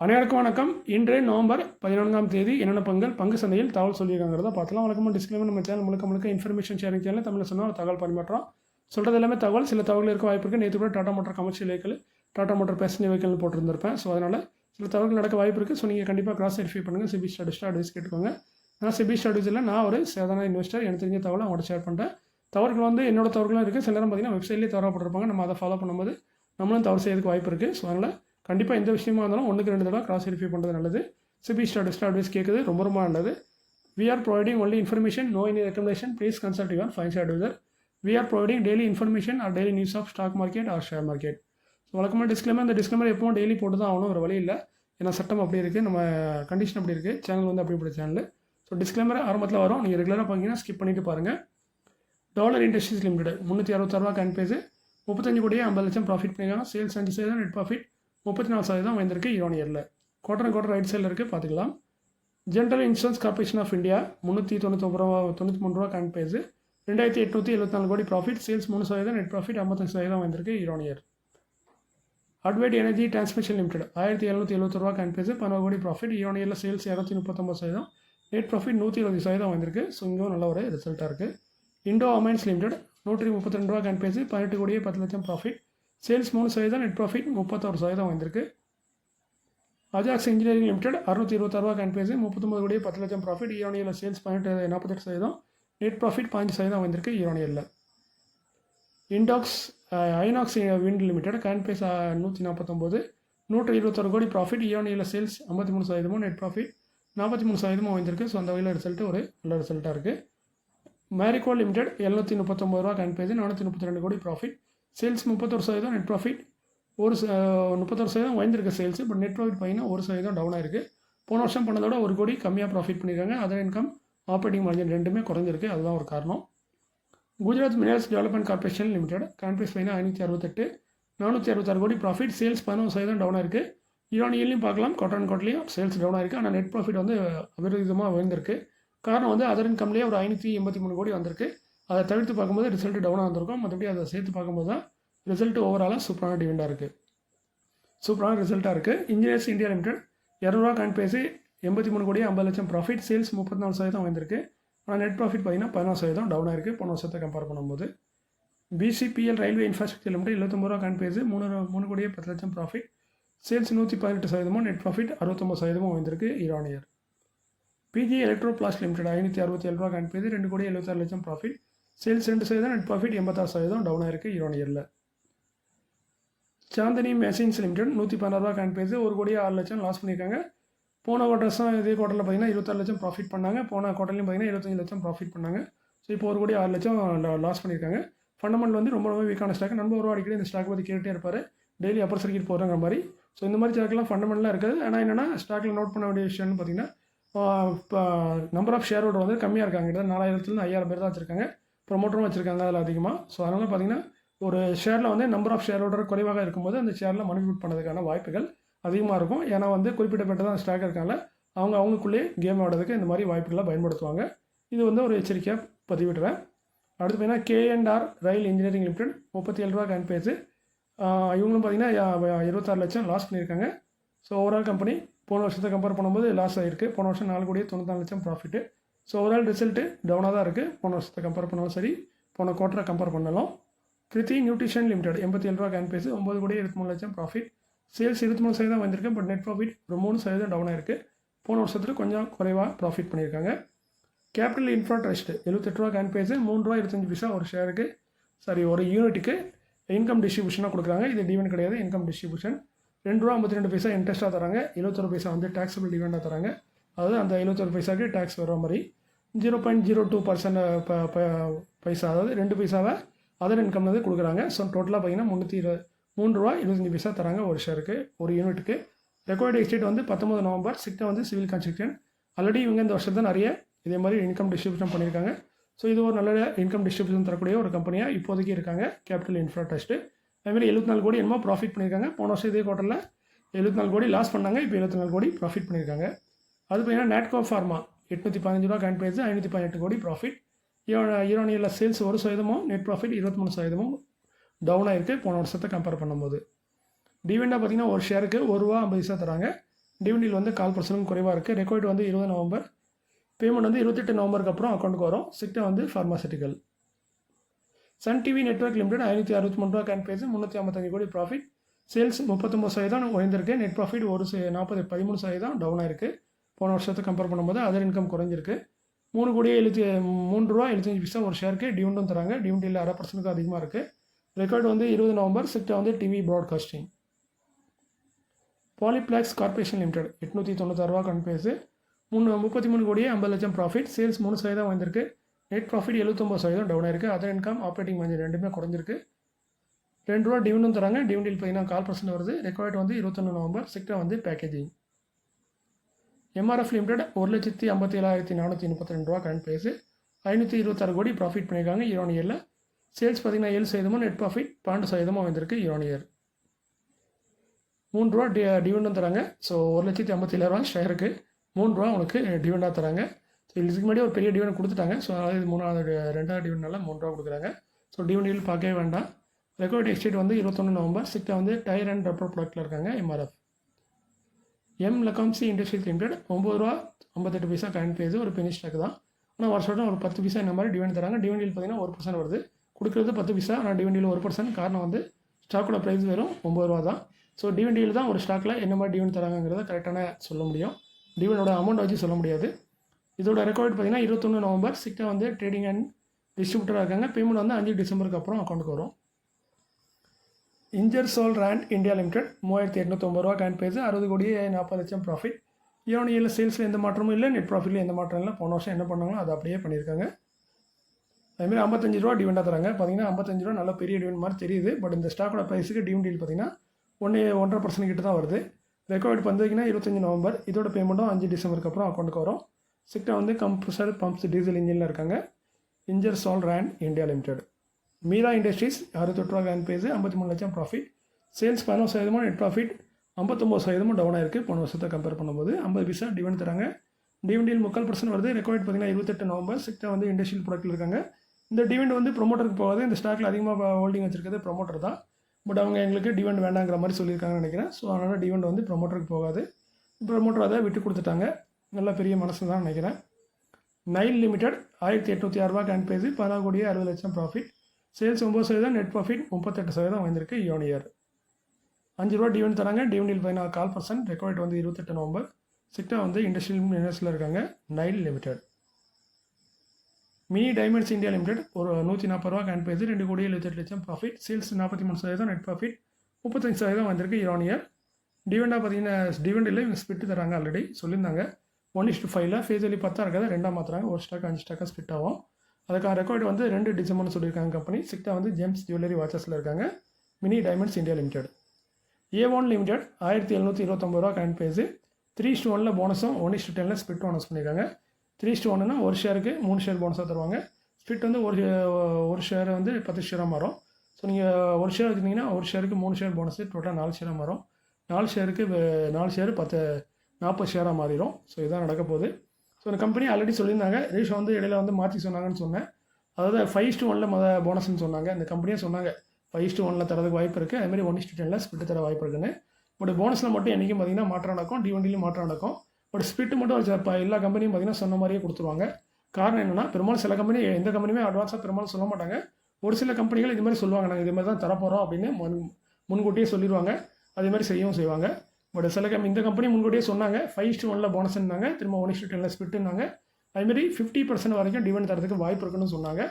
அனைவருக்கும் வணக்கம். இன்று நவம்பர் 14ஆம் தேதி என்னென்ன பங்கு சந்தையில் தகவல் சொல்லியிருக்காங்கிறத பார்த்துலாம். வழக்கமாக டிஸ்க்ளைமர் நம்ம சேனல் முழுக்க இன்ஃபர்மேஷன் ஷேரிங் சேனல் தமிழில் சொன்னால் தகவல் பரிமாற்றம் சொல்கிறது எல்லாமே தகவல். சில தகவல் இருக்க வாய்ப்பு இருக்குது. நேற்று கூட Tata motor commercial vehicle, Tata motor passenger vehicle போட்டிருந்திருப்பேன். ஸோ அதனால் சில தகவல்கள் நடக்க வாய்ப்பு இருக்குது. ஸோ நீங்கள் கண்டிப்பாக கிராஸ் வெரிஃபை பண்ணுங்கள். சிபி ஸ்டடிஸ்ட்டாக அட்வைஸ் கேட்டுக்கோங்க. நான் சிபி ஸ்டடிஸில் நான் ஒரு சாதாரண இன்வெஸ்டர். எனக்கு தெரிஞ்ச தகவலை அவங்கள்ட்ட ஷேர் பண்ணுறேன். தவறுகள் வந்து என்னோட தவறுகளும் இருக்குது. சில நேரம் பார்த்தீங்கன்னா வெப்சைட்லேயே தவறப்பட்டிருப்பாங்க. நம்ம அதை ஃபாலோ பண்ணும்போது நம்மளும் தவறு செய்யறதுக்கு வாய்ப்பு இருக்குது. ஸோ அதனால் கண்டிப்பாக எந்த விஷயமா இருந்தாலும் 1-2 தடவை கிராஸ் வெரிஃபை பண்ணுறது நல்லது. சிபி ஸ்டடிஸ்ட்டாக அட்வைஸ் கேட்குறது ரொம்ப நல்லது. We are providing only information, no any recommendation. Please consult your financial advisor. We are providing daily information or daily news of stock market or share market. So வழக்கமாக disclaimer, இந்த disclaimer எப்பவும் daily போட்டு தான் ஆகணும், ஒரு வழி இல்லை. ஏன்னா சட்டம் அப்படி இருக்குது, நம்ம கண்டிஷன் அப்படி இருக்குது, சேனல் வந்து அப்படிப்பட்ட சேனல். ஸோ டிஸ்க்ளைமர் ஆரம்பத்தில் வரும், நீங்கள் ரெகுலராக பார்த்தீங்கன்னா ஸ்கிப் பண்ணிட்டு பாருங்கள். டாலர் இண்டஸ்ட்ரீஸ் லிமிடெட் 366 கன் பேஜ், 35 கோடியே 50 லட்சம் ப்ராஃபிட் பண்ணியிருக்காங்க. சேல்ஸ் 5%, நெட் ப்ராஃபிட் 34% வந்திருக்கு இயர். குவார்டர் ரைட் சைடில் இருக்குது, பார்த்துக்கலாம். General insurance corporation of India 393 ரூபா கன் பேஜ், 2874 கோடி ப்ராஃபிட், சேல்ஸ் 3%, நெட் ப்ராஃபிட் 55% வந்திருக்கு இயர். அட்வைட் எனர்ஜி டிரான்ஸ்மிஷன் லிமிடெட் 1771 ரூபா கன் பேஜ், 16 கோடி ப்ராஃபிட், இயரில் சேல்ஸ் 239%, நெட் ப்ராஃபிட் 120% வந்திருக்கு. ஸோ இங்கே நல்ல ஒரு ரிசல்ட்டாக இருக்குது. இண்டோ அமைன்ஸ் லிமிடெட் 132 ரூபா கன் பேஜ், 18 கோடியே 10 லட்சம் ப்ராஃபிட், சேல்ஸ் 3%, நெட் ப்ராஃபிட் 31% வந்திருக்கு. அஜாக்ஸ் இன்ஜினியரிங் லிமிடெட் 626 ரூபா கன் பேஜ், 39 கோடியே 10 லட்சம் ப்ராஃபிட், இயரில் சேல்ஸ் 48%, நெட் ப்ராஃபிட் 15% வந்திருக்கு இயரில். ஐநாக்ஸ் விண்ட் லிமிடெட் கன் பேஜ் 149, 121 கோடி ப்ராஃபிட், இயரில் சேல்ஸ் 53%, நெட் ப்ராஃபிட் 43% வந்திருக்கு. ஸோ அந்த வகையில் ரிசல்ட்டு ஒரு நல்ல ரிசல்ட்டாக இருக்குது. மேரிகோல்ட் லிமிடெட் 739 ரூபா கன் பேஜ், 432 கோடி ப்ராஃபிட், சேல்ஸ் 31%, நெட் ப்ராஃபிட் 31% வந்திருக்கு சேல்ஸ். பட் நெட் ப்ராஃபிட் பார்த்தீங்கன்னா 1% டவுன் ஆயிருக்கு. போன வருஷம் பண்ணதோட 1 கோடி கம்மியாக ப்ராஃபிட் பண்ணியிருக்காங்க. அதர் இன்கம், ஆப்ரேட்டிங் மார்ஜின் ரெண்டுமே குறைஞ்சிருக்கு. அதுதான் ஒரு காரணம். Gujarat minerals development corporation limited கன் பேஜ் பார்த்தீங்கன்னா 568, 466 கோடி ப்ராஃபிட், சேல்ஸ் 11% டவுன் ஆயிருக்கு. இயர்லையும் பார்க்கலாம், குவார்டர்லையும் சேல்ஸ் டவுன் ஆயிருக்கு. ஆனால் நெட் ப்ராஃபிட் வந்து அபரிதமாக வந்திருக்கு. காரணம் வந்து அதர் இன்கம்லேயே ஒரு 583 கோடி வந்திருக்கு. அதை தவிர்த்து பார்க்கும்போது ரிசல்ட் டவுனாக வந்திருக்கும். மற்றபடி அதை சேர்த்து பார்க்கும்போது தான் ரிசல்ட் ஓவராலாக சூப்பரான டிவிடெண்டாக இருக்குது, சூப்பரான ரிசல்ட்டாக இருக்குது. இன்ஜினியர்ஸ் இந்தியா லிமிடெட் 200 ரூபா கன் பேஜ், 83 கோடியே 50 லட்சம் ப்ராஃபிட், சேல்ஸ் 34% வந்திருக்கு. ஆனால் நெட் ப்ராஃபிட் பார்த்தீங்கன்னா 16% டவுன் ஆயிருக்கு போன வருஷத்தை கம்பேர் பண்ணும்போது. பிசிபிஎல் ரயில்வே இன்ஃப்ராஸ்ட்ரக்சர் லிமிடெட் 79 ரூபா கன் பேஜ், 3 கோடியே 10 லட்சம் ப்ராஃபிட், சேல்ஸ் 118%, நெட் ப்ராஃபிட் 69% வந்திருக்கு year. PG Electroplast limited 567 ரூபா கன் பேஜ், 2 கோடியே 76 லட்சம் profit, sales 2%, net profit 86% down ஆயிருக்கு இயரில். சாந்தினி மெஷின்ஸ் லிமிடெட் 116 ரூபா கன் பேஜ், 1 கோடியே 6 லட்சம் லாஸ் பண்ணியிருக்காங்க. போன வருஷம் இதே குவார்ட்டரில் பார்த்தீங்கன்னா 26 லட்சம் ப்ராஃபிட் பண்ணாங்க. போன குவார்ட்டர்லையும் பார்த்தீங்கன்னா 25 லட்சம் ப்ராஃபிட் பண்ணாங்க. ஸோ இப்போ 1 கோடியே 6 லட்சம் லாஸ் பண்ணியிருக்காங்க. ஃபண்டமெண்டல் வந்து ரொம்ப வீக்கான ஸ்டாக். நண்பர் ஒரு அடிக்கடி இந்த ஸ்டாக் பற்றி கேட்டுகிட்டே இருப்பார், டெய்லி அப்பர் சர்க்கிட் போடுற மாதிரி. ஸோ இந்த மாதிரி ஸ்டாக்லாம் ஃபண்டமெண்டலாக இருக்குது. ஆனால் என்னென்னா ஸ்டாக்கில் நோட் பண்ண வேண்டிய விஷயம்னு பார்த்தீங்கன்னா, இப்போ நம்பர் ஆஃப் ஷேர் ஹோல்டர் வந்து கம்மியாக இருக்காங்க. கிட்ட 4000 5000 பேர் தான் வச்சுருக்காங்க. ப்ரொமோட்டரும் வச்சுருக்காங்க அதில் அதிகமாக. ஸோ அதனால் பார்த்தீங்கன்னா ஒரு ஷேரில் வந்து நம்பர் ஆஃப் ஷேர் ஹோல்டர் குறைவாக இருக்கும்போது அந்த ஷேரில் மனிபுலேட் பண்ணுறதுக்கான வாய்ப்புகள் அதிகமாக இருக்கும். ஏன்னா வந்து குறிப்பிட்டப்பட்டதான் ஸ்டாக் இருக்காங்க, அவங்களுக்குள்ளேயே கேம் ஆடுறதுக்கு இந்த மாதிரி வாய்ப்புகளை பயன்படுத்துவாங்க. இது வந்து ஒரு எச்சரிக்கையாக பதிவிடுறேன். அடுத்து பார்த்தீங்கன்னா KNR ரயில் இன்ஜினியரிங் லிமிடெட் 37 ரூபா கன் பேஜ், இவங்களும் பார்த்தீங்கன்னா 26 லட்சம் லாஸ் பண்ணியிருக்காங்க. ஸோ ஓவரால் கம்பெனி போன வருஷத்தை கம்பேர் பண்ணும்போது லாஸ் ஆகிருக்கு. போன வருஷம் 4 கோடியே 94 லட்சம் ப்ராஃபிட்டு. ஸோ ஓவரால் ரிசல்ட்டு டவுனாக தான் இருக்குது. போன வருஷத்தை கம்பேர் பண்ணாலும் சரி, போன குவார்ட்டரை கம்பேர் பண்ணலாம். கிருத்தி நியூட்ரிஷன் லிமிடெட் 87 ரூபா கன் பேஜ், 9 கோடியே 23 லட்சம் ப்ராஃபிட், சேல்ஸ் 23% வந்திருக்கு. பட் நெட் ப்ராஃபிட் ஒரு 3% டவுன் ஆயிருக்கு. போன வருஷத்தில் கொஞ்சம் குறைவாக ப்ராஃபிட் பண்ணியிருக்காங்க. கேபிட்டல் இன்ஃப்ரா ட்ரஸ்ட் 78 ரூபா கன் பேஜ், 3 ரூபா 25 பைசா ஒரு ஷேருக்கு, ஒரு யூனிட்டுக்கு இன்கம் டிஸ்ட்ரிபியூஷனாக கொடுக்குறாங்க. இது டிவிடெண்ட் கிடையாது, இன்கம் டிஸ்ட்ரிபியூஷன். 2 ரூபா 52 பைசா இன்ட்ரெஸ்ட்டாக தராங்க. 71 பைசா வந்து டேக்ஸபிள் டிவிடெண்டாக தராங்க. அதாவது அந்த 71 பைசாவுக்கு டேக்ஸ் வர மாதிரி 0.02% பைசா, அதாவது 2 பைசாவை அதர் இன்கம் வந்து கொடுக்குறாங்க. ஸோ டோட்டலாக பார்த்தீங்கன்னா 3 ரூபா 25 பைசா தராங்க ஒரு ஷேருக்கு, ஒரு யூனிட்டுக்கு. ரெக்கார்டு எக்ஸ்டேட் வந்து 19 நவம்பர். சிக்டா வந்து சிவில் கன்ஸ்ட்ரக்ஷன். ஆல்ரெடி இவங்க இந்த வருஷத்தை நிறைய இதே மாதிரி இன்கம் டிஸ்ட்ரிபியூஷன் பண்ணியிருக்காங்க. ஸோ இது ஒரு நல்ல இன்கம் டிஸ்ட்ரிபியூஷன் தரக்கூடிய ஒரு கம்பெனியாக இப்போதைக்கு இருக்காங்க கேபிட்டல் இன்ஃப்ரா ட்ரஸ்ட்டு. அதுமாதிரி 74 கோடி என்னமோ ப்ராஃபிட் பண்ணியிருக்காங்க. போன வருஷம் இதே குவார்ட்டரில் 74 கோடி லாஸ் பண்ணாங்க. இப்போ 74 கோடி ப்ராஃபிட் பண்ணியிருக்காங்க. அது பார்த்தீங்கன்னா நேட்கோ ஃபார்மா 815 ரூபா கன் பேஜ், 518 கோடி ப்ராஃபிட், இயரில் சேல்ஸ் 1%, நெட் ப்ராஃபிட் 23% டவுன் ஆகிருக்கு போன வருஷத்தை கம்பேர் பண்ணும்போது. டிவிடெண்டாக பார்த்தீங்கன்னா ஒரு ஷேருக்கு 1 ரூபா 50 பைசா தராங்க. டிவிடெண்ட் வந்து 0.25% குறைவாக இருக்குது. ரெக்கார்டு வந்து 20 நவம்பர், பேமெண்ட் வந்து 28 நவம்பருக்கு அப்புறம் அக்கௌண்ட்டுக்கு வரும். செக்டர் வந்து pharmaceutical. Sun TV network limited 563 ரூபா கேன் பேஸ் 355 கோடி ப்ராஃபிட். சேல்ஸ் 39% உயர்ந்திருக்கு. நெட் ப்ராஃபிட் 13% டவுன் ஆயிருக்கு. போன வருஷத்தை கம்பேர் பண்ணும்போது அதர் இன்கம் குறைஞ்சிருக்கு. 3 ரூபா 75 பைசா ஒரு ஷேருக்கு டிவிடெண்டும் தராங்க. டிவிடெண்டில் 0.5% அதிகமாக இருக்குது. ரெக்கார்டு வந்து 20 நவம்பர். செக்டர் வந்து TV broadcasting. Polyplex corporation limited 896 ரூபா கன் பேஸு 33 கோடியே 50 லட்சம் ப்ராஃபிட். சேல்ஸ் 3% வந்திருக்கு. நெட் ப்ராஃபிட் 79% டவுன் ஆயிருக்கு. அதர் இன்கம் ஆப்ரேட்டிங் மார்ஜின் ரெண்டுமே குறைஞ்சிருக்கு. 2 ரூபா டிவிடெண்டும் தராங்க. டிவிடெண்ட் பார்த்தீங்கன்னா 0.25% வருது. ரெக்கார்டு வந்து 21 நவம்பர். செக்டர் வந்து பேக்கேஜிங். எம்ஆர்எஃப் லிமிடெட் 1,57,432 ரூபா கரண்ட் ப்ரைஸு 526 கோடி ப்ராஃபிட் பண்ணியிருக்காங்க இயர் ஆன் இயரில். சேல்ஸ் பார்த்தீங்கன்னா 7%, நெட் ப்ராஃபிட் 12% வந்திருக்கு இயர் ஆன் இயர். 3 ரூபா டிவிடெண்டும் தராங்க. ஸோ 1,57,000 ரூபா ஷேருக்கு 3 ரூபா உங்களுக்கு டிவிடெண்டாக தராங்க. ஸோ இதுக்கு முன்னாடி ஒரு பெரிய டிவிடெண்ட் கொடுத்துட்டாங்க. ஸோ அதாவது ரெண்டாவது டிவிடெண்டால் 3 ரூபா கொடுக்குறாங்க. ஸோ டிவிடெண்ட் பார்க்கவே வேண்டாம். ரெக்கார்ட் எக்ஸ்டேட் வந்து 21 நவம்பர். செக்டர் வந்து டயர் அண்ட் ரப்பர் ப்ராடக்ட்டில் இருக்காங்க எம்ஆர்எஃப். எம் லக்காம்சி இண்டஸ்ட்ரியல் லிமிடெட் 9 ரூபா 58 பைசா கரண்ட் பேஸ் ஒரு பெனி ஸ்டாக் தான். ஆனால் வருஷம் ஒரு 10 பைசா இந்த மாதிரி டிவிடெண்ட் தராங்க. டிவிடெண்ட் பார்த்தீங்கன்னா 1% வருது. கொடுக்குறது 10 பைசா, ஆனால் டிவிடெண்டில் 1%. காரணம் வந்து ஸ்டாக்கோட ப்ரைஸ் வெறும் 9 ரூபா தான். ஸோ டிவிடெண்டில் தான் ஒரு ஸ்டாக்கில் என்ன மாதிரி டிவிடெண்ட் தராங்கிறத கரெக்டான சொல்ல முடியும். டிவிடெண்டோட அமௌண்ட் வச்சு சொல்ல முடியாது. இதோட ரெக்கார்ட் பார்த்தீங்கன்னா 21 நவம்பர். செக்டர் வந்து ட்ரேடிங் அண்ட் டிஸ்ட்ரிபியூட்டராக இருக்காங்க. பேமெண்ட் வந்து 5 டிசம்பருக்கு அப்புறம் அக்கௌண்ட்டுக்கு வரும். இன்ஜர்சோல் ரேண்ட் இந்தியா லிமிடெட் 3850 ரூபா கேன் பேஸ் 60 கோடியே 40 லட்சம் ப்ராஃபிட். இயர் ஆன் இயரில் சேல்ஸில் எந்த மாற்றமும் இல்லை. நெட் ப்ராஃபிட்டில் எந்த மாற்றம் இல்லை. போன வருஷம் என்ன பண்ணாங்களோ அதை அப்படியே பண்ணியிருக்காங்க. அதுமாதிரி 55 ரூபா டிவிடெண்டாக தராங்க. பார்த்தீங்கன்னா 55 ரூபா நல்ல பெரிய டிவிடெண்ட் மாதிரி தெரியுது. பட் இந்த ஸ்டாக்கோட ப்ரைஸுக்கு டிவிடெண்ட் பார்த்தீங்கன்னா 1.5% கிட்ட தான் வருது. ரெக்கார்ட் பார்த்தீங்கன்னா 25 நவம்பர். இதோட பேமெண்ட்டும் 5 டிசம்பருக்கு அப்புறம் அக்கௌண்ட்டுக்கு வரும். செக்டர் வந்து கம்ப்ரஸர் பம்ப்ஸ் டீசல் இன்ஜினில் இருக்காங்க. Ingersoll Rand India limited. Meera industries 68 ரூபா கேன் பேஸ் 53 லட்சம் profit. Sales 11%, net profit 59% down ஆயிருக்கு போன வருஷத்தை கம்பேர் பண்ணும்போது. 50 பைசா டிவிடெண்ட் தராங்க. டிவிடெண்ட் 3% வருது. ரெக்கார்ட் பார்த்தீங்கன்னா 28 நவம்பர். செக்டர் வந்து இண்டஸ்ட்ரியல் ப்ராடக்ட்டில் இருக்காங்க. இந்த டிவிடெண்ட் வந்து ப்ரொமோட்டருக்கு போகாது. இந்த ஸ்டாக்கில் அதிகமாக ஹோல்டிங் வச்சிருக்கிறது ப்ரொமோட்டர் தான். பட் அவங்க எங்களுக்கு டிவிடெண்ட் வேண்டாங்கிற மாதிரி சொல்லியிருக்காங்கன்னு நினைக்கிறேன். ஸோ அதனால் டிவிடெண்ட் வந்து ப்ரொமோட்டருக்கு போகாது. ப்ரொமோட்டர் அதை விட்டு கொடுத்துட்டாங்க. நல்ல பெரிய மனசு தான் நினைக்கிறேன். நைல் லிமிடெட் 1806 ரூபா கேன் பேஸ் 16 கோடியே 60 லட்சம் ப்ராஃபிட். சேல்ஸ் 9%, நெட் ப்ராஃபிட் 38% வந்திருக்கு இயர் ஆன் இயர். 5 ரூபா டிவிடெண்ட் தராங்க. டிவிடெண்ட் பார்த்தீங்கன்னா 0.25%. ரெக்கார்ட் வந்து 28 நவம்பர். செக்டர் வந்து இண்டஸ்ட்ரியல் மினரல்ஸில் இருக்காங்க. Nile limited. Mini diamonds India limited ஒரு 140 ரூபா கேன் பேஸ் 2 கோடியே 78 லட்சம் ப்ராஃபிட். சேல்ஸ் 43%, நெட் ப்ராஃபிட் 35% வந்திருக்கு இயர் ஆன் இயர். டிவிடெண்டாக பார்த்தீங்கன்னா டிவிடெண்டில் இவங்க ஸ்பிட் தராங்க. ஆல்ரெடி சொல்லியிருந்தாங்க 1:5 ஃபேஸ் வேலி 10 இருக்காது, 2 மாற்றுறாங்க. ஒரு ஸ்டாக் 5 ஸ்டாக்காக ஸ்பிட் ஆகும். அதுக்கான ரெக்கார்டு வந்து 2 டிசம்பர்னு சொல்லியிருக்காங்க கம்பெனி. செக்டர் வந்து ஜேம்ஸ் ஜுவல்லரி வாட்சஸில் இருக்காங்க. Mini diamonds India limited. A1 limited 1729 ரூபா கரண்ட் பேஸு 3:1 போனஸும் 1:10 ஸ்பிட் போனஸ் பண்ணியிருக்காங்க. 3:1னா ஒரு ஷேருக்கு 3 ஷேர் போனஸாக தருவாங்க. ஸ்பிட் வந்து ஒரு ஷேர் வந்து 10 ஷேராக மாறும். ஸோ நீங்கள் ஒரு ஷேர் வச்சுருந்தீங்கன்னா ஒரு ஷேருக்கு 3 ஷேர் போனஸு டோட்டலாக 4 ஷேராக மாறும். 4 ஷேருக்கு 4 ஷேர் 40 ஷேராக மாறிடும். ஸோ இதுதான் நடக்க போகுது. ஸோ இந்த கம்பெனி ஆல்ரெடி சொல்லியிருந்தாங்க. ரேஷோ வந்து இடையில வந்து மாற்றி சொன்னாங்கன்னு சொன்னேன். அதாவது 5:1 போனஸ்ன்னு சொன்னாங்க. இந்த கம்பெனியே சொன்னாங்க 5:1 தரதுக்கு வாய்ப்பு இருக்குது. அதுமாதிரி 1:10 ஸ்பிட் தர வாய்ப்பு இருக்குன்னு. பட் போனஸில் மட்டும் என்றைக்கும் பார்த்தீங்கன்னா மாற்றம் நடக்கும். டிவெண்டிலையும் மாற்றம் நடக்கும். பட் ஸ்பிட் மட்டும் இப்போ எல்லா கம்பெனியும் பார்த்தீங்கன்னா சொன்ன மாதிரியே கொடுத்துருவாங்க. காரணம் என்னென்னா பெரும்பாலும் சில கம்பெனி எந்த கம்பெனியுமே அட்வான்ஸாக பெரும்பாலும் சொல்ல மாட்டாங்க. ஒரு சில கம்பெனிகள் இது மாதிரி சொல்லுவாங்க, நாங்கள் இது மாதிரி தான் தரப்போகிறோம் அப்படின்னு முன்கூட்டியே சொல்லிடுவாங்க. அதே மாதிரி செய்வாங்க. பட் சில இந்த கம்பெனி முன்கூட்டியே சொன்னாங்க 5:1 போனஸ்ன்னாங்க. திரும்ப 1:10 ஸ்பிட்டுனாங்க. அதுமாரி 50% வரைக்கும் டிவெண்ட் தரதுக்கு வாய்ப்பு இருக்குன்னு சொன்னாங்க.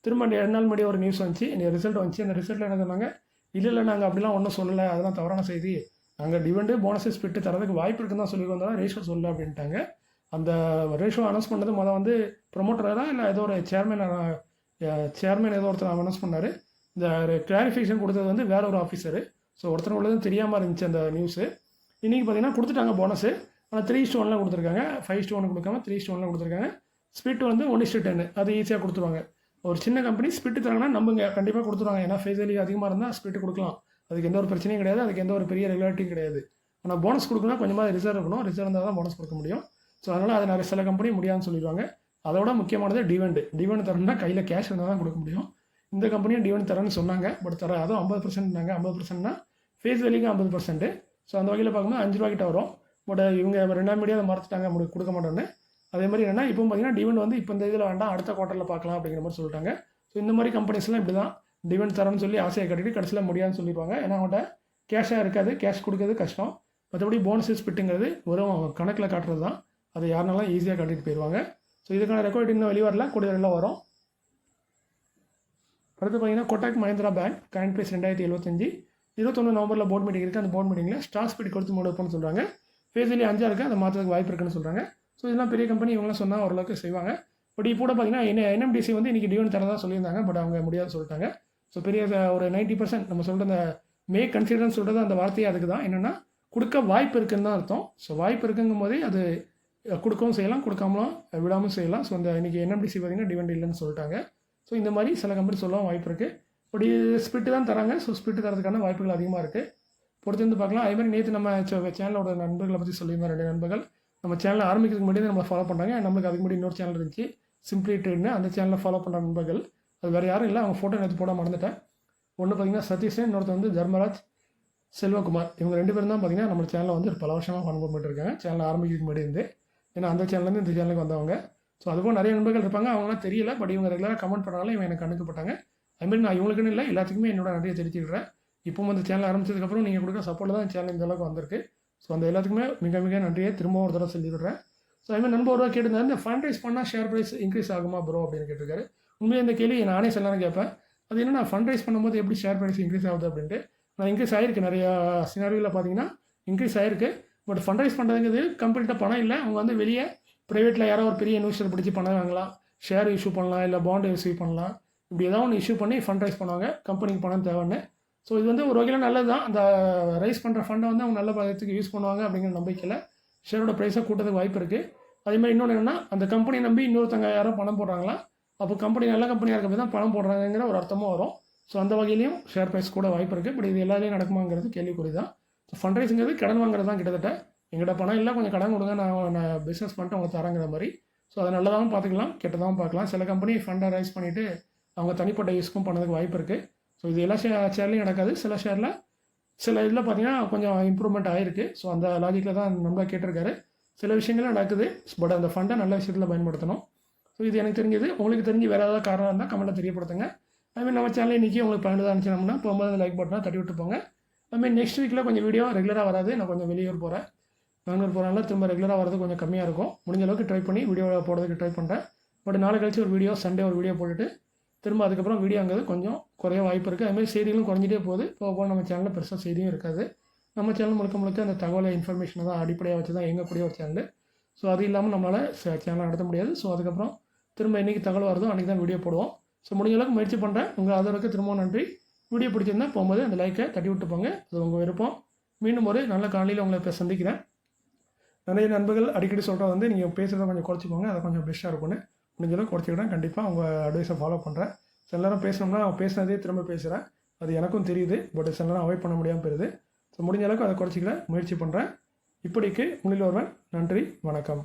திரும்ப 2 நாள் முன்னாடி ஒரு நியூஸ் வந்துச்சு, ரிசல்ட் வந்துச்சு. அந்த ரிசல்ட்டில் என்ன சொன்னாங்க, இல்லை நாங்கள் அப்படிலாம் ஒன்றும் சொல்லலை, அதெல்லாம் தவறான செய்தி. நாங்கள் டிவெண்டு போனஸ் ஸ்பிட்டு தரதுக்கு வாய்ப்பு இருக்குன்னு தான் சொல்லியிருந்தோம், ரேஷோ சொல்லலை அப்படின்ட்டாங்க. அந்த ரேஷோ அனௌன்ஸ் பண்ணது வந்து ப்ரொமோட்டராக தான் இல்லை ஏதோ ஒரு சேர்மேன் ஏதோ ஒருத்தர் அனௌன்ஸ் பண்ணார். இந்த கிளாரிஃபிகேஷன் கொடுத்தது வந்து வேற ஒரு ஆஃபீஸரு. ஸோ ஒருத்தர் உள்ளதும் தெரியாமல் இருந்துச்சு அந்த நியூஸு. இன்றைக்கி பார்த்தீங்கன்னா கொடுத்துட்டாங்க போனஸு. ஆனால் 3:1 கொடுத்துருக்காங்க. 5:1 கொடுக்காம 3:1 கொடுத்துருக்காங்க. ஸ்பிட் வந்து 1:10 அது ஈஸியாக கொடுத்துருவாங்க. ஒரு சின்ன கம்பெனி ஸ்பிட் தராங்கன்னா நம்புங்க கண்டிப்பாக கொடுத்துருவாங்க. ஏன்னா ஃபேஸ் வேல்யூ அதிகமாக இருந்தால் ஸ்பிட் கொடுக்கலாம். அதுக்கு எந்த ஒரு பிரச்சனையும் கிடையாது. அதுக்கு எந்த ஒரு பெரிய ரெகுலேட்டியும் கிடையாது. ஆனால் போனஸ் கொடுக்கணும் கொஞ்சமாக ரிசர்வ் இருக்கணும். ரிசர்வ் இருந்தால் தான் போனஸ் கொடுக்க முடியும். ஸோ அதனால் அது நிறைய சில கம்பெனி முடியாதுன்னு சொல்லிடுவாங்க. அதோட முக்கியமானது டிவெண்ட் தரணும்னா கையில் கேஷ் இருந்தால் தான் கொடுக்க முடியும். இந்த கம்பெனியும் டிவெண்ட் தரேன்னு சொன்னாங்க. பட் அதுவும் 50%. 50%னா ஃபேஸ் வேல்யூக்கு 50%. ஸோ அந்த வகையில் பார்க்கும்போது 5 ரூபா கிட்ட வரும். பட் இவங்க 2ஆம் மீடியா அதை மறைச்சிட்டாங்க கொடுக்க மாட்டோன்னு. அதே மாதிரி என்னென்னா இப்போ பார்த்தீங்கன்னா டிவிடெண்ட் வந்து இப்போ இந்த இதில் வேண்டாம் அடுத்த குவார்ட்டரில் பார்க்கலாம் அப்படிங்கிற மாதிரி சொல்லிட்டாங்க. ஸோ இந்த மாதிரி கம்பெனிஸ்லாம் இப்படி தான் டிவிடெண்ட் தரேன்னு சொல்லி ஆசையை கட்டிட்டு கடைசியில் முடியாதுன்னு சொல்லிடுவாங்க. ஏன்னா அவங்கள்ட்ட கேஷாக இருக்காது, கேஷ் கொடுக்கறது கஷ்டம். மற்றபடி போனஸ் ஸ்பிட்டுங்கிறது வெறும் கணக்கில் காட்டுறது தான். அதை யாருனாலும் ஈஸியாக கட்டிட்டு போயிடுவாங்க. ஸோ இதுக்கான ரெக்கார்ட் இன்னும் வெளிவரல, கூடிய எல்லாம் வரும். அடுத்து பார்த்தீங்கன்னா Kotak Mahindra bank current price 2075. 21 நவம்பரில் போர்ட் மீட்டிங் இருக்குது. அந்த போர்ட் மீட்டிங்கில் ஸ்டார் ஸ்பீட் கொடுத்து மூடப்போன்னு சொல்கிறாங்க. ஃபேஸ்லி 5 இருக்குது, அதை மாற்றதுக்கு வாய்ப்பு இருக்குன்னு சொல்கிறாங்க. ஸோ இதெல்லாம் பெரிய கம்பெனி, இவங்களாம் சொன்னால் ஓரளவுக்கு செய்வாங்க. பட் இப்போ கூட பார்த்தீங்கன்னா என்எம்டிசி வந்து இன்றைக்கி டிவிடெண்ட் தரதா சொல்லியிருந்தாங்க. பட் அவங்க முடியாதுன்னு சொல்லிட்டாங்க. ஸோ பெரிய ஒரு 90% நம்ம சொல்கிற அந்த கன்சிடர்னு சொல்கிறது அந்த வார்த்தையே அதுக்கு தான். என்னென்னா கொடுக்க வாய்ப்பு இருக்குன்னு தான் அர்த்தம். ஸோ வாய்ப்பு இருக்குங்கும் போதே அது கொடுக்கவும் செய்யலாம், கொடுக்காமலாம் விடாமல் செய்யலாம். ஸோ அந்த இன்றைக்கி என்எம்டிசி பார்த்திங்கன்னா டிவிடெண்ட் இல்லைன்னு சொல்லிட்டாங்க. ஸோ இந்த மாதிரி சில கம்பெனி சொல்லவும் வாய்ப்பு இருக்குது. பட் இது ஸ்பிட்டு தான் தராங்க. ஸோ ஸ்பிட்டு தரதுக்கான வாய்ப்புகள் அதிகமாக இருக்குது. பொறுத்து வந்து பார்க்கலாம். அதே மாதிரி நேற்று நம்ம சேனலோட நண்பர்களை பற்றி சொல்லியிருந்தோம். 2 நண்பர்கள் நம்ம சேனலை ஆரம்பிக்கிறதுக்கு முன்னாடி நம்மளை ஃபாலோ பண்ணுறாங்க. நம்மளுக்கு அதுக்கு முன்னாடி இன்னொரு சேனல் இருந்துச்சு, சிம்பிளி ட்ரேட்னு. அந்த சேனலில் ஃபாலோ பண்ணுற நண்பர்கள் அது வேறு யாரும் இல்லை. அவங்க ஃபோட்டோ நேற்று போட மறந்துட்டேன். ஒன்று பார்த்திங்கன்னா சதீஷன், இன்னொருத்தர் வந்து தர்மராஜ், செல்வகுமார். இவங்க 2 பேரும் தான் பார்த்திங்கன்னா நம்ம சேனலில் வந்து பல வருஷமாக ஃபாலோ பண்ணிட்டு இருக்காங்க. சேனல் ஆரம்பிக்கிறதுக்கு முன்னாடி இருந்து. ஏன்னா அந்த சேனல்லேருந்து இந்த சேனலுக்கு வந்தவங்க. ஸோ அதுபோல் நிறைய நண்பர்கள் இருப்பாங்க. அவங்களாம் தெரியல, பட் இவங்க ரெகுலராக கமெண்ட் பண்ணாலும் இவங்க எனக்கு கண்டுக்கப்பட்டாங்க. அதுமாதிரி நான் இவங்களுக்குன்னு இல்லை, எல்லாத்துக்குமே என்னோட நன்றியை தெரிவிச்சுக்கிறேன். இப்போ வந்து சேனல் ஆரம்பிச்சதுக்கப்புறம் நீங்கள் கொடுக்குற சப்போர்ட்டில் தான் சேனல் இந்த அளவுக்கு வந்திருக்கு. ஸோ அந்த எல்லாத்துக்குமே மிக மிக நன்றியை திரும்பவும் ஒரு தடவை சொல்லிவிடுறேன். ஸோ அதுமாதிரி நண்பர் ஒருவா கேட்டிருந்தாரு, இந்த ஃபண்ட் ரைஸ் பண்ணால் ஷேர் ப்ரைஸ் இன்க்ரீஸ் ஆகுமா ப்ரோ அப்படின்னு கேட்டிருக்காரு. உண்மையாக இந்த கேள்வி நானே சொல்லலாம் கேட்பேன். அது என்ன, நான் ஃபண்ட் ரைஸ் பண்ணும்போது எப்படி ஷேர் ப்ரைஸ் இன்க்ரீஸ் ஆகுது அப்படின்ட்டு. நான் இன்க்ரீஸ் ஆகிருக்கு, நிறையா சினாரியோவில் பார்த்தீங்கன்னா இன்க்ரீஸ் ஆகிருக்கு. பட் ஃபண்ட் ரைஸ் பண்ணுறதுங்கிறது கம்பெனிட்ட பணம் இல்லை. அவங்க வந்து வெளியே ப்ரைவேட்டில் யாரோ ஒரு பெரிய இன்வெஸ்டர் பிடிச்சி பணம் வாங்கலாம், ஷேர் இஷ்யூ பண்ணலாம், இல்லை பாண்டு இஷ்யூ பண்ணலாம். இப்படி ஏதாவது ஒன்று இஷ்யூ பண்ணி ஃபண்ட் ரைஸ் பண்ணுவாங்க, கம்பெனிக்கு பணம் தேவைன்னு. ஸோ இது வந்து ஒரு வகையில் நல்லது தான். அந்த ரைஸ் பண்ணுற ஃபண்டை வந்து அவங்க நல்ல பதத்துக்கு யூஸ் பண்ணுவாங்க அப்படிங்கிற நம்பிக்கையில் ஷேரோட ப்ரைஸை கூட்டத்துக்கு வாய்ப்பு இருக்குது. அதேமாதிரி இன்னொன்று என்னென்னா, அந்த கம்பெனியை நம்பி இன்னொருத்தங்க யாரோ பணம் போடுறாங்களா, அப்போ கம்பெனி நல்ல கம்பெனியாக இருக்க போய் தான் பணம் போடுறாங்கிற ஒரு அர்த்தமும் வரும். ஸோ அந்த வகையிலையும் ஷேர் ப்ரைஸ் கூட வாய்ப்பு இருக்குது. பட் இது எல்லாரையும் நடக்குமாங்கிறது கேள்விக்குறி தான். ஸோ ஃபண்ட் ரைஸுங்கிறது கடன் வாங்குறது தான். கிட்டத்தட்ட எங்கிட்ட பணம் இல்லை, கொஞ்சம் கடன் கொடுங்க, நான் பிஸ்னஸ் பண்ணிட்டு அவங்க தரங்கிற மாதிரி. ஸோ அதை நல்லதாகவும் பார்த்துக்கலாம், கெட்டதாகவும் பார்க்கலாம். சில கம்பெனி ஃபண்டை ரைஸ் பண்ணிவிட்டு அவங்க தனிப்பட்ட யூஸ்க்கும் பண்ணதுக்கு வாய்ப்பு இருக்குது. ஸோ இது எல்லா ஷேர்லையும் நடக்காது. சில ஷேரில் சில இதில் பார்த்தீங்கன்னா கொஞ்சம் இம்ப்ரூவ்மெண்ட் ஆகிருக்கு. ஸோ அந்த லாஜிக்கில் தான் நம்ம கேட்டிருக்காரு. சில விஷயங்கள் நடக்குது, பட் அந்த ஃபண்டை நல்ல விஷயத்தில் பயன்படுத்தணும். ஸோ இது எனக்கு தெரிஞ்சது. உங்களுக்கு தெரிஞ்சு வேறு ஏதாவது காரணம் இருந்தால் கமெண்ட்டில் தெரியப்படுத்துங்க. அதுமாதிரி நம்ம சேனல் இன்றைக்கி உங்களுக்கு பயனுள்ளதாக இருந்துச்சுன்னா போகும்போது லைக் பட்டனாக தட்டி விட்டு போங்க. அதுமாதிரி நெக்ஸ்ட் வீக்கில் கொஞ்சம் வீடியோ ரெகுலராக வராது. நான் கொஞ்சம் வெளியூர் போகிறேன், பெங்களூர் போகிறனால திரும்ப ரெகுலராக வரது கொஞ்சம் கம்மியாக இருக்கும். முடிஞ்ச அளவுக்கு ட்ரை பண்ணி வீடியோ போடுறதுக்கு ட்ரை பண்ணுறேன். பட் நாளை கழிச்சு ஒரு வீடியோ, சண்டே ஒரு வீடியோ போட்டுட்டு திரும்ப அதுக்கப்புறம் வீடியோங்கிறது கொஞ்சம் குறைய வாய்ப்பு இருக்குது. அதுமாதிரி செய்திகளும் குறைஞ்சிட்டே போகுது. போக நம்ம சேனலில் பெருசாக செய்தியும் இருக்காது. நம்ம சேனல் முழுக்க அந்த தகவலை இன்ஃபர்மேஷனை தான் அடிப்படையாக வச்சு தான் இயங்கக்கூடிய ஒரு சேனல். ஸோ அது இல்லாமல் நம்மளால் சேனலை நடத்த முடியாது. ஸோ அதுக்கப்புறம் திரும்ப என்றைக்கு தகவல் வருதோ அன்றைக்கி தான் வீடியோ போடுவோம். ஸோ முடிஞ்ச அளவுக்கு முயற்சி பண்ணுறேன். உங்கள் ஆதரவுக்கு திரும்பவும் நன்றி. வீடியோ பிடிச்சிருந்தா போகும்போது அந்த லைக்கை தட்டி விட்டு போங்க. அது உங்கள் விருப்பம். மீண்டும் ஒரு நல்ல காலையில் உங்களை இப்போ சந்திக்கிறேன். நிறைய நண்பர்கள் அடிக்கடி சொல்கிறது வந்து நீங்கள் பேசுகிறத கொஞ்சம் குறைச்சிக்கோங்க, அதை கொஞ்சம் பெஸ்ட்டாக இருக்கும்னு. முடிஞ்சளவுக்கு குறைச்சிக்கிட்டேன். கண்டிப்பாக உங்கள் அட்வைஸை ஃபாலோ பண்ணுறேன். சில நேரம் பேசணும்னா பேசினதே திரும்ப பேசுகிறேன், அது எனக்கும் தெரியுது. பட் சில நேரம் அவாய்ட் பண்ண முடியாமல் போயிருது. ஸோ முடிஞ்ச அளவுக்கு அதை குறைச்சிக்கல முயற்சி பண்ணுறேன். இப்படிக்கு உங்களில் ஒருவன். நன்றி, வணக்கம்.